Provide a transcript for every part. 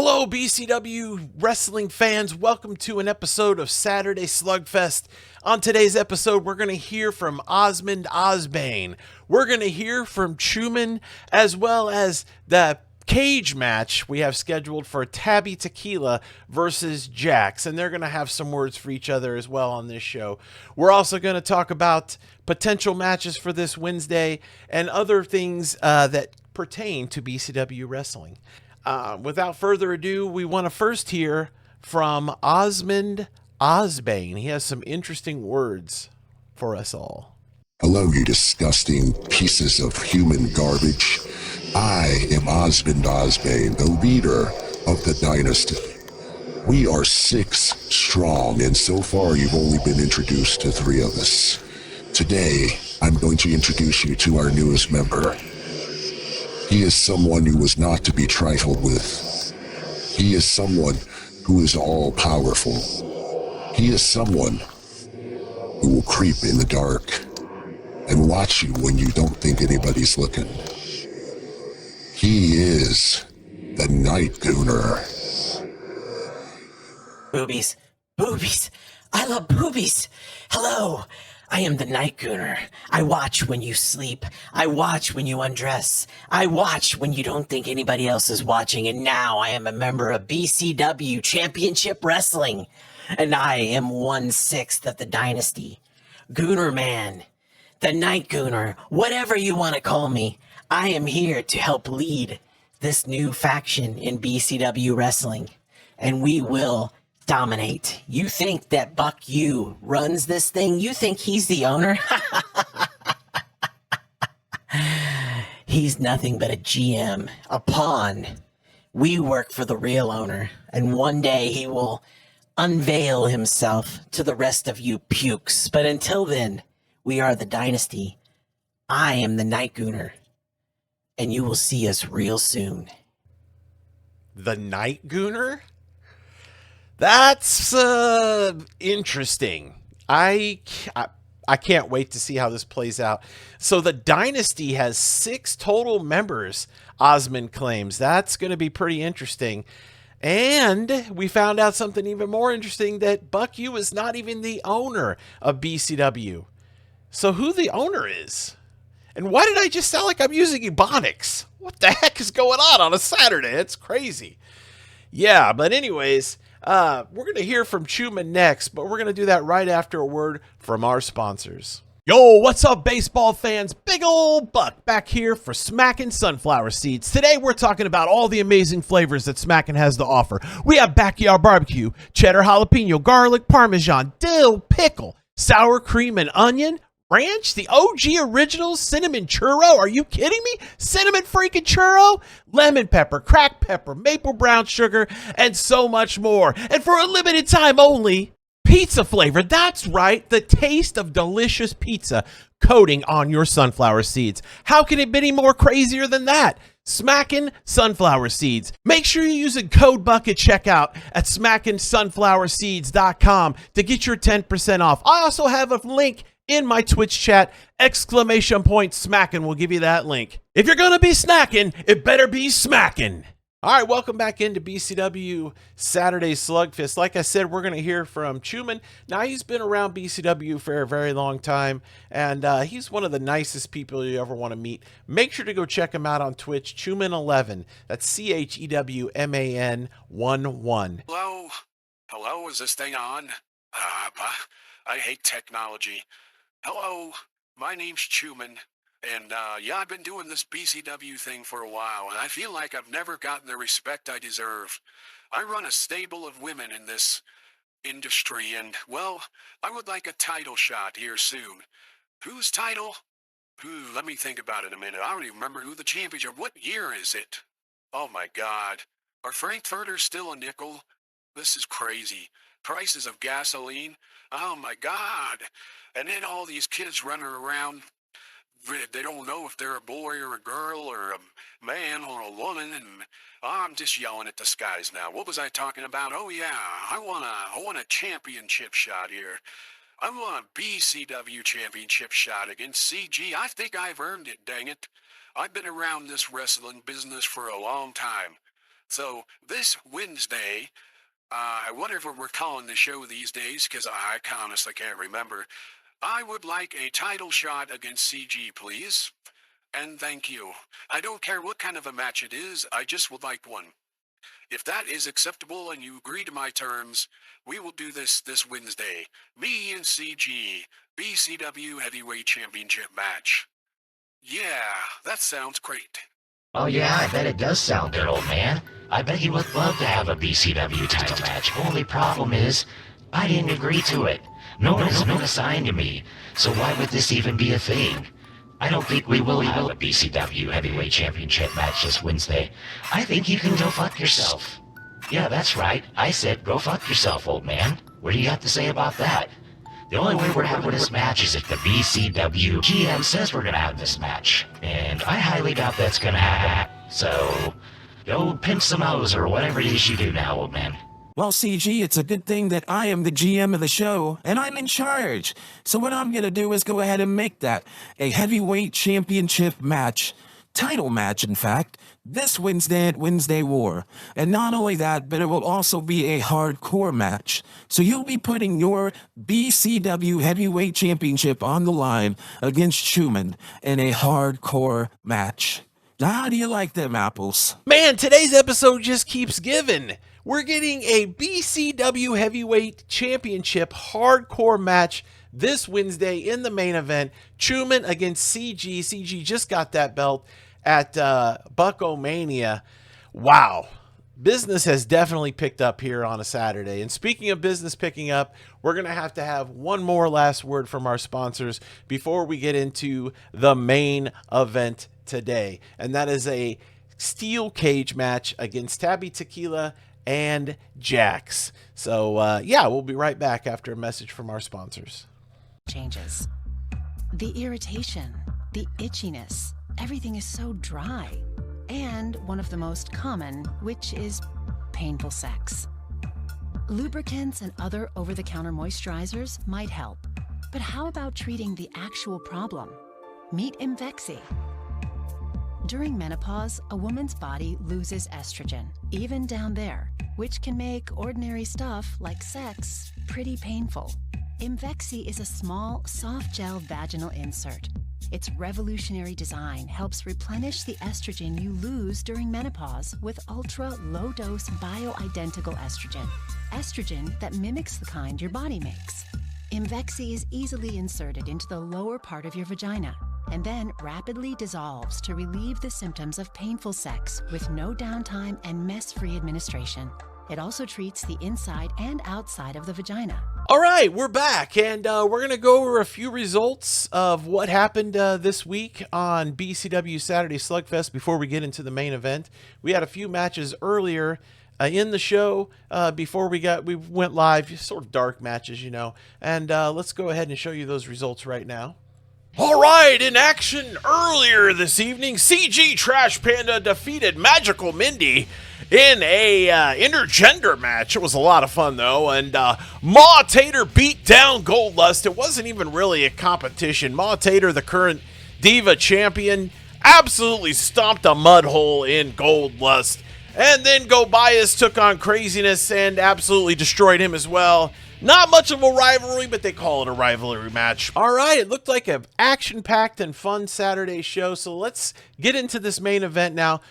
Hello, BCW wrestling fans. Welcome to an episode of Saturday Slugfest. On today's episode, we're going to hear from Osmond Osbane. We're going to hear from Truman, as well as the cage match we have scheduled for Tabby Tequila versus Jax, and they're going to have some words for each other as well on this show. We're also going to talk about potential matches for this Wednesday and other things that pertain to BCW wrestling. Without further ado, we want to first hear from Osmond Osbane. He has some interesting words for us all. Hello, you disgusting pieces of human garbage. I am Osmond Osbane, the leader of the Dynasty. We are 6 strong, and so far you've only been introduced to 3 of us. Today, I'm going to introduce you to our newest member. He is someone who is not to be trifled with. He is someone who is all-powerful. He is someone who will creep in the dark and watch you when you don't think anybody's looking. He is the Night Gooner. Boobies. Boobies. I love boobies. Hello. I am the Night Gooner. I watch when you sleep. I watch when you undress. I watch when you don't think anybody else is watching. And now I am a member of BCW Championship Wrestling. And I am 1/6 of the Dynasty. Gooner Man. The Night Gooner. Whatever you want to call me. I am here to help lead this new faction in BCW Wrestling. And we will dominate. You think that Buck U runs this thing? You think he's the owner? He's nothing but a GM, a pawn. We work for the real owner, and one day he will unveil himself to the rest of you pukes. But until then, we are the Dynasty. I am the Night Gooner, and you will see us real soon. The Night Gooner? That's interesting. I can't wait to see how this plays out. So the Dynasty has 6 total members, Osmond claims. That's going to be pretty interesting. And we found out something even more interesting, that Buck U is not even the owner of BCW. So who the owner is? And why did I just sound like I'm using Ebonics? What the heck is going on a Saturday? It's crazy. Yeah, but anyways, we're going to hear from Chuma next, but we're going to do that right after a word from our sponsors. Yo, what's up, baseball fans? Big ol' Buck back here for Smackin' Sunflower Seeds. Today, we're talking about all the amazing flavors that Smackin' has to offer. We have backyard barbecue, cheddar jalapeno, garlic, parmesan, dill, pickle, sour cream and onion, ranch, the OG original cinnamon churro. Are you kidding me? Cinnamon freaking churro, lemon pepper, cracked pepper, maple brown sugar, and so much more. And for a limited time only, pizza flavor. That's right, the taste of delicious pizza coating on your sunflower seeds. How can it be any more crazier than that? Smackin' Sunflower Seeds. Make sure you're using code BUCK at checkout at smackinsunflowerseeds.com to get your 10% off. I also have a link in my Twitch chat, ! Smackin', we'll give you that link. If you're gonna be snacking, it better be smacking. All right, welcome back into BCW Saturday Slugfest. Like I said, we're gonna hear from Truman. Now, he's been around BCW for a very long time, and he's one of the nicest people you ever want to meet. Make sure to go check him out on Twitch, Chuman11. That's CHEWMAN 11. Hello, is this thing on? I hate technology. Hello, my name's Truman, and yeah, I've been doing this BCW thing for a while, and I feel like I've never gotten the respect I deserve. I run a stable of women in this industry, and, well, I would like a title shot here soon. Whose title? Let me think about it a minute. I don't even remember who the championship. What year is it? Oh my God. Are Frankfurters still a nickel? This is crazy. Prices of gasoline? Oh my God. And then all these kids running around, they don't know if they're a boy or a girl or a man or a woman, and I'm just yelling at the skies now. What was I talking about? Oh yeah, I want a championship shot here. I want a BCW championship shot against CG. I think I've earned it, dang it. I've been around this wrestling business for a long time. So this Wednesday, I wonder what we're calling the show these days, because I honestly can't remember. I would like a title shot against CG, please. And thank you. I don't care what kind of a match it is, I just would like one. If that is acceptable and you agree to my terms, we will do this Wednesday. Me and CG, BCW Heavyweight Championship match. Yeah, that sounds great. Oh yeah, I bet it does sound good, old man. I bet he would love to have a BCW title match. Only problem is, I didn't agree to it. No one has been assigned to me, so why would this even be a thing? I don't think we will have a BCW Heavyweight Championship match this Wednesday. I think you can go fuck yourself. Yeah, that's right. I said go fuck yourself, old man. What do you have to say about that? The only way we're having this match is if the BCW GM says we're gonna have this match. And I highly doubt that's gonna happen. So, go pimp some O's or whatever it is you do now, old man. Well, CG, it's a good thing that I am the GM of the show, and I'm in charge. So what I'm gonna do is go ahead and make that a heavyweight championship match, title match, in fact, this Wednesday at Wednesday War. And not only that, but it will also be a hardcore match. So you'll be putting your BCW heavyweight championship on the line against Schumann in a hardcore match. Now, how do you like them apples? Man, today's episode just keeps giving. We're getting a BCW Heavyweight Championship hardcore match this Wednesday in the main event. Schumann against CG. CG just got that belt at Buckomania. Wow. Business has definitely picked up here on a Saturday. And speaking of business picking up, we're going to have one more last word from our sponsors before we get into the main event today. And that is a steel cage match against Tabby Tequila and Jax. So, we'll be right back after a message from our sponsors. Changes. The irritation, the itchiness, everything is so dry. And one of the most common, which is painful sex. Lubricants and other over-the-counter moisturizers might help. But how about treating the actual problem? Meet Imvexi. During menopause, a woman's body loses estrogen, even down there, which can make ordinary stuff like sex pretty painful. Imvexi is a small, soft gel vaginal insert. Its revolutionary design helps replenish the estrogen you lose during menopause with ultra-low-dose bioidentical estrogen. Estrogen that mimics the kind your body makes. Imvexi is easily inserted into the lower part of your vagina and then rapidly dissolves to relieve the symptoms of painful sex with no downtime and mess-free administration. It also treats the inside and outside of the vagina. All right, we're back, and we're going to go over a few results of what happened this week on BCW Saturday Slugfest before we get into the main event. We had a few matches earlier in the show before we went live, sort of dark matches, and let's go ahead and show you those results right now. All right, in action earlier this evening, CG Trash Panda defeated Magical Mindy in a intergender match. It was a lot of fun, though, and Ma Tater beat down Goldlust. It wasn't even really a competition. Ma Tater, the current Diva champion, absolutely stomped a mud hole in Goldlust. And then Go Bias took on Craziness and absolutely destroyed him as well. Not much of a rivalry, but they call it a rivalry match. All right, it looked like an action-packed and fun Saturday show, so let's get into this main event now.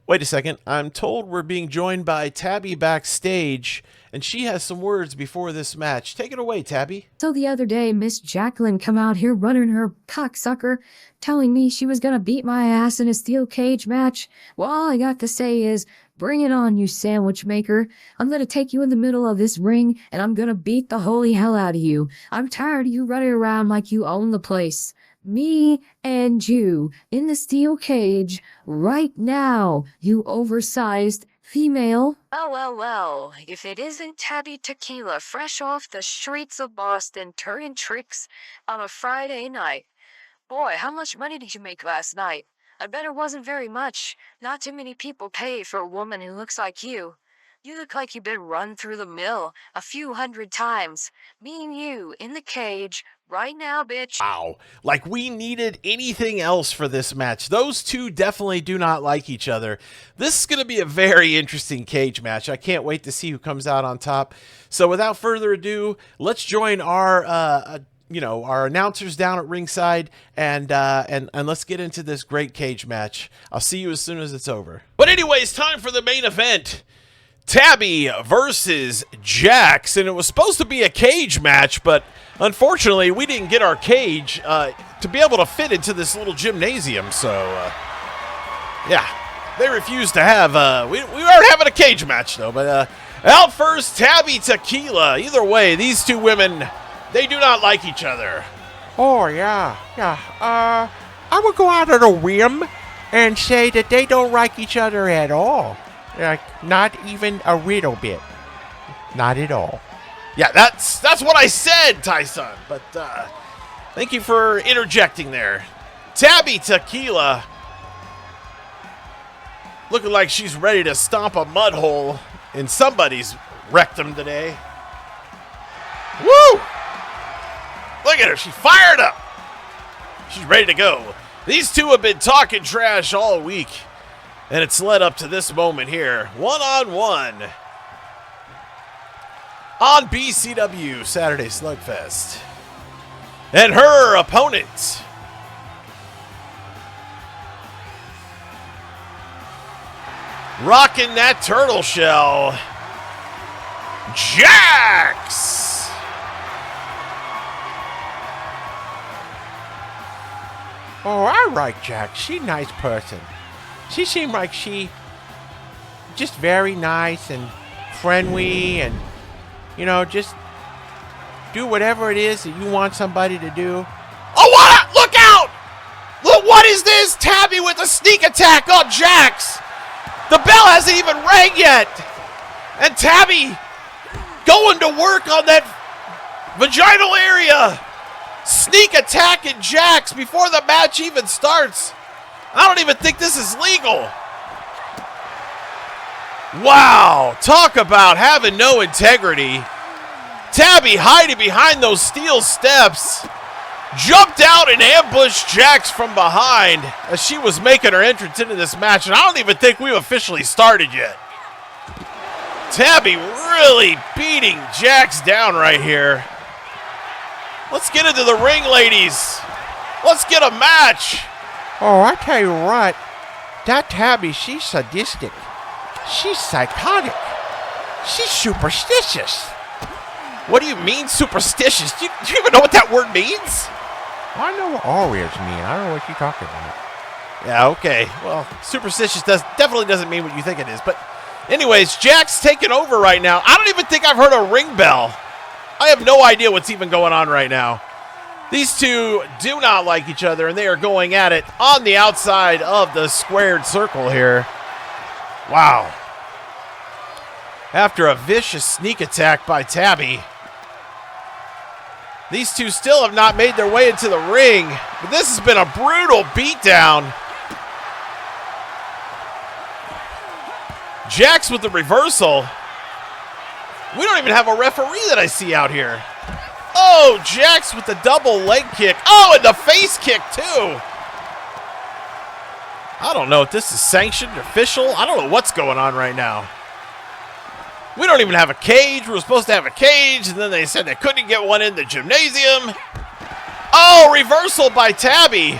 Wait a second. I'm told we're being joined by Tabby backstage, and she has some words before this match. Take it away, Tabby. So the other day, Miss Jacqueline come out here running her cocksucker, telling me she was gonna beat my ass in a steel cage match. Well, all I got to say is, bring it on, you sandwich maker. I'm gonna take you in the middle of this ring, and I'm gonna beat the holy hell out of you. I'm tired of you running around like you own the place. Me and you in the steel cage right now, you oversized female. Well, if it isn't Tabby Tequila fresh off the streets of Boston turning tricks on a Friday night. Boy, how much money did you make last night? I bet it wasn't very much. Not too many people pay for a woman who looks like you. You look like you've been run through the mill a few hundred times. Me and you in the cage right now, bitch. Wow. Like we needed anything else for this match. Those two definitely do not like each other. This is going to be a very interesting cage match. I can't wait to see who comes out on top. So without further ado, let's join our our announcers down at ringside and let's get into this great cage match. I'll see you as soon as it's over. But anyways, time for the main event. Tabby versus Jax, and it was supposed to be a cage match, but unfortunately we didn't get our cage to be able to fit into this little gymnasium, so yeah, they refused to have we aren't having a cage match though. But out first, Tabby Tequila. Either way, these two women, they do not like each other. Oh, yeah. I would go out on a whim and say that they don't like each other at all. Like, not even a little bit. Not at all. Yeah, that's what I said, Tyson. But thank you for interjecting there. Tabby Tequila looking like she's ready to stomp a mud hole in somebody's rectum today. Woo! Look at her. She's fired up. She's ready to go. These two have been talking trash all week, and it's led up to this moment here. One-on-one on BCW Saturday Slugfest. And her opponent, rocking that turtle shell, Jax. Oh, I like Jax. She's a nice person. She seemed like she just very nice and friendly and, just do whatever it is that you want somebody to do. Oh, what? Look out! Look, what is this? Tabby with a sneak attack on Jax. The bell hasn't even rang yet. And Tabby going to work on that vaginal area. Sneak attacking Jax before the match even starts. I don't even think this is legal. Wow, talk about having no integrity. Tabby hiding behind those steel steps, jumped out and ambushed Jax from behind as she was making her entrance into this match, and I don't even think we've officially started yet. Tabby really beating Jax down right here. Let's get into the ring, ladies. Let's get a match. Oh, I tell you what, that Tabby, she's sadistic. She's psychotic. She's superstitious. What do you mean, superstitious? Do you even know what that word means? I know what all words mean. I don't know what you're talking about. Yeah, okay. Well, superstitious definitely doesn't mean what you think it is. But anyways, Jack's taking over right now. I don't even think I've heard a ring bell. I have no idea what's even going on right now. These two do not like each other, and they are going at it on the outside of the squared circle here. Wow. After a vicious sneak attack by Tabby, these two still have not made their way into the ring, but this has been a brutal beatdown. Jax with the reversal. We don't even have a referee that I see out here. Oh, Jax with the double leg kick. Oh, and the face kick too. I don't know if this is sanctioned, official. I don't know what's going on right now. We don't even have a cage. We were supposed to have a cage, and then they said they couldn't get one in the gymnasium. Oh, reversal by Tabby.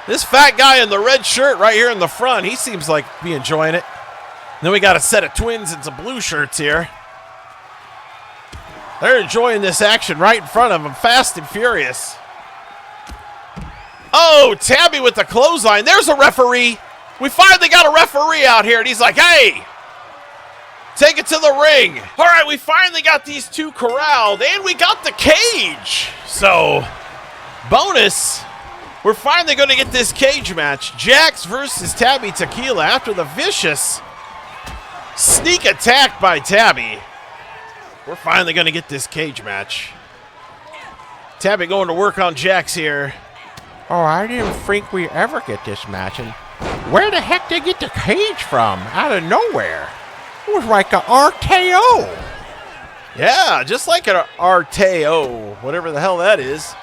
This fat guy in the red shirt right here in the front, he seems like be enjoying it. And then we got a set of twins in some blue shirts here. They're enjoying this action right in front of them, fast and furious. Oh, Tabby with the clothesline. There's a referee. We finally got a referee out here, and he's like, hey, take it to the ring. All right, we finally got these two corralled, and we got the cage. So, bonus, we're finally going to get this cage match. Jax versus Tabby Tequila after the vicious sneak attack by Tabby. We're finally going to get this cage match. Tabby going to work on Jax here. Oh, I didn't think we'd ever get this match. And Where the heck did they get the cage from? Out of nowhere. It was like a RKO. Yeah, just like an RKO, whatever the hell that is.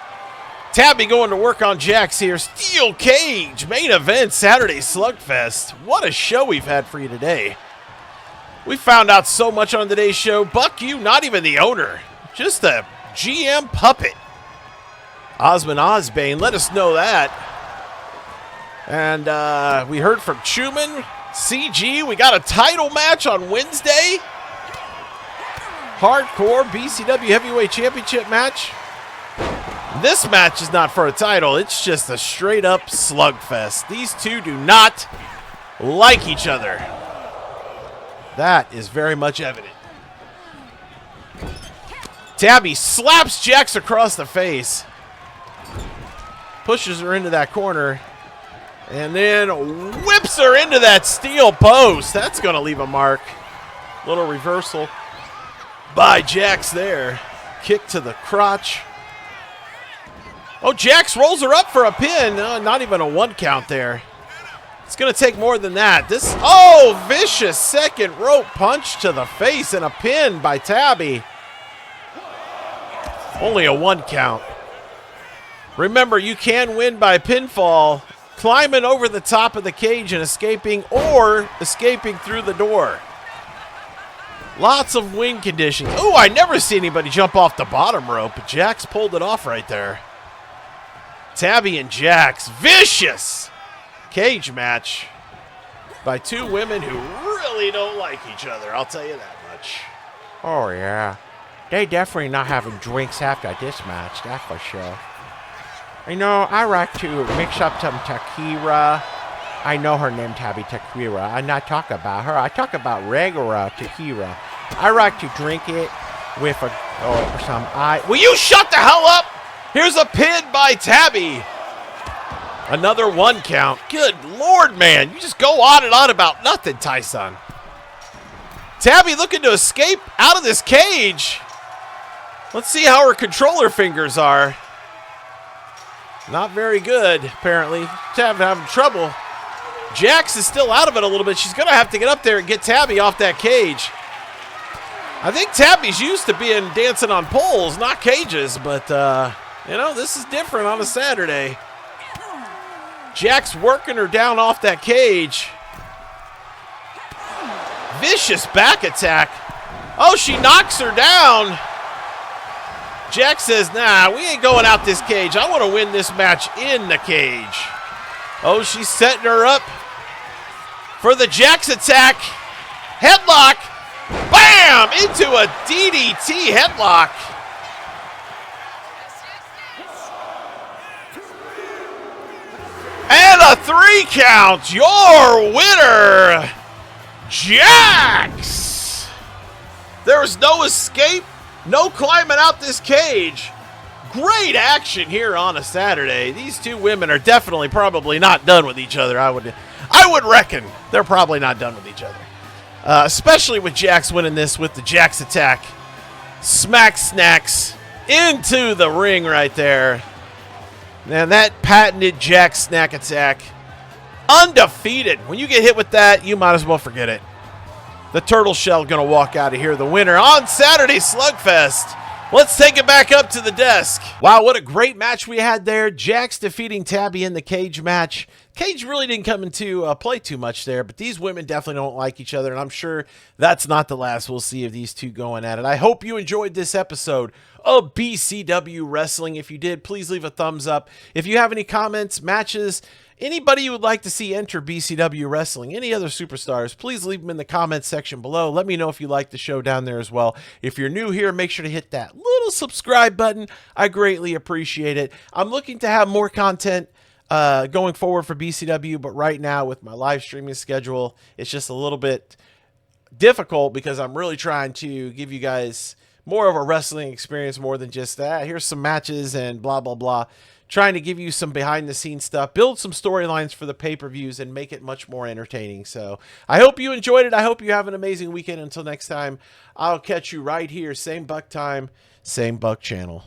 Tabby going to work on Jax here. Steel cage, main event, Saturday Slugfest. What a show we've had for you today. We found out so much on today's show. Buck you, not even the owner, just a GM puppet. Osmond Osbane, let us know that. And we heard from Truman, CG. We got a title match on Wednesday. Hardcore BCW Heavyweight Championship match. This match is not for a title. It's just a straight up slugfest. These two do not like each other. That is very much evident. Tabby slaps Jax across the face. Pushes her into that corner. And then whips her into that steel post. That's going to leave a mark. Little reversal by Jax there. Kick to the crotch. Oh, Jax rolls her up for a pin. Not even a 1 count there. It's going to take more than that. Vicious second rope punch to the face and a pin by Tabby. Only a 1 count. Remember, you can win by pinfall, climbing over the top of the cage and escaping, or escaping through the door. Lots of win conditions. Oh, I never see anybody jump off the bottom rope, but Jax pulled it off right there. Tabby and Jax, vicious cage match by two women who really don't like each other, I'll tell you that much. Oh, yeah. They definitely not having drinks after this match, that's for sure. You know, I like to mix up some tequila. I know her name, Tabby Tequila. I'm not talking about her. I talk about regular tequila. I like to drink it with some ice. Will you shut the hell up? Here's a pin by Tabby. Another 1 count. Good Lord, man. You just go on and on about nothing, Tyson. Tabby looking to escape out of this cage. Let's see how her controller fingers are. Not very good, apparently. Tabby having trouble. Jax is still out of it a little bit. She's going to have to get up there and get Tabby off that cage. I think Tabby's used to being dancing on poles, not cages, but, you know, this is different on a Saturday. Jax working her down off that cage. Vicious back attack. Oh, she knocks her down. Jax says, nah, we ain't going out this cage. I want to win this match in the cage. Oh, she's setting her up for the Jax attack. Headlock. Bam! Into a DDT headlock. And a 3 count. Your winner, Jax. There's no escape. No climbing out this cage. Great action here on a Saturday. These two women are definitely probably not done with each other. I would reckon they're probably not done with each other. Especially with Jax winning this with the Jax attack. Smack snacks into the ring right there. And that patented Jax snack attack. Undefeated. When you get hit with that, you might as well forget it. The turtle shell going to walk out of here the winner on Saturday Slugfest. Let's take it back up to the desk. Wow, what a great match we had there. Jax defeating Tabby in the cage match. Cage really didn't come into play too much there, but these women definitely don't like each other, and I'm sure that's not the last we'll see of these two going at it. I hope you enjoyed this episode of BCW Wrestling. If you did, please leave a thumbs up. If you have any comments, matches, anybody you would like to see enter BCW Wrestling, any other superstars, please leave them in the comments section below. Let me know if you like the show down there as well. If you're new here, make sure to hit that little subscribe button. I greatly appreciate it. I'm looking to have more content going forward for BCW, but right now with my live streaming schedule, it's just a little bit difficult because I'm really trying to give you guys more of a wrestling experience more than just that. Here's some matches and blah, blah, blah. Trying to give you some behind-the-scenes stuff, build some storylines for the pay-per-views, and make it much more entertaining. So I hope you enjoyed it. I hope you have an amazing weekend. Until next time, I'll catch you right here. Same Buck time, same Buck channel.